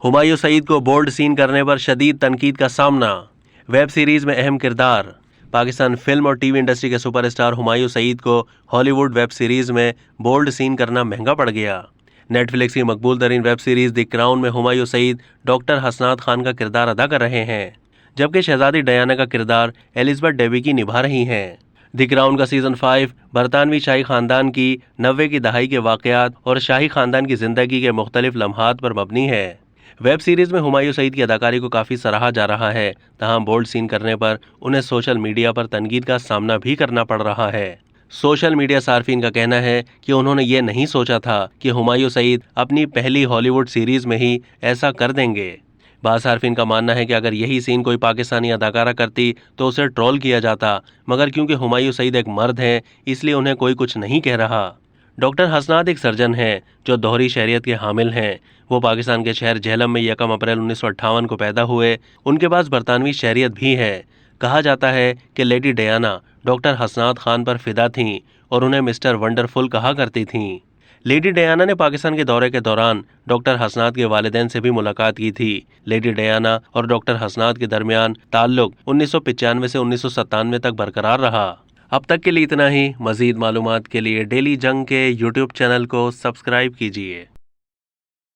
हुमायूं सईद को bold scene करने पर शदीद तनकीद का सामना। वेब सीरीज में अहम किरदार। पाकिस्तान फिल्म और टीवी इंडस्ट्री के सुपरस्टार हुमायूं सईद को हॉलीवुड वेब सीरीज में बोल्ड सीन करना महंगा पड़ गया। नेटफ्लिक्स की मकबूल तरीन वेब सीरीज द क्राउन में हुमायूं सईद डॉक्टर हसनात खान का किरदार अदा कर रहे हैं, जबकि शहजादी डयाना का किरदार एलिजबेथ डेबिकी निभा रही हैं। द क्राउन का सीजन 5 बरतानवी शाही खानदान की 90 की दहाई के वाकयात और शाही खानदान की जिंदगी के मुख्तलिफ लम्हात पर मबनी है। वेब सीरीज में हुमायूं सईद की अदाकारी को काफी सराहा जा रहा है, तहां बोल्ड सीन करने पर उन्हें सोशल मीडिया पर तनकीद का सामना भी करना पड़ रहा है। सोशल मीडिया सार्फिन का कहना है कि उन्होंने ये नहीं सोचा था कि हुमायूं सईद अपनी पहली हॉलीवुड सीरीज में ही ऐसा कर देंगे। बाज़ सार्फिन का मानना है कि अगर यही सीन कोई पाकिस्तानी अदाकारा करती तो उसे ट्रोल किया जाता, मगर क्योंकि हुमायूं सईद एक मर्द हैं इसलिए उन्हें कोई कुछ नहीं कह रहा। डॉक्टर हसनात एक सर्जन हैं जो दोहरी शहरियत के हामिल हैं। वो पाकिस्तान के शहर झेलम में 1 अप्रैल 1958 को पैदा हुए। उनके पास बरतानवी शहरियत भी है। कहा जाता है कि लेडी डयाना डॉक्टर हसनात खान पर फिदा थीं और उन्हें मिस्टर वंडरफुल कहा करती थीं। लेडी डयाना ने पाकिस्तान के दौरे के दौरान डॉक्टर हसनात के वालिदैन से भी मुलाकात की थी। लेडी डयाना और डॉक्टर हसनात के दरमियान ताल्लुक 1995 से 1997 तक बरकरार रहा। अब तक के लिए इतना ही। मजीद मालूमात के लिए डेली जंग के यूट्यूब चैनल को सब्सक्राइब कीजिए।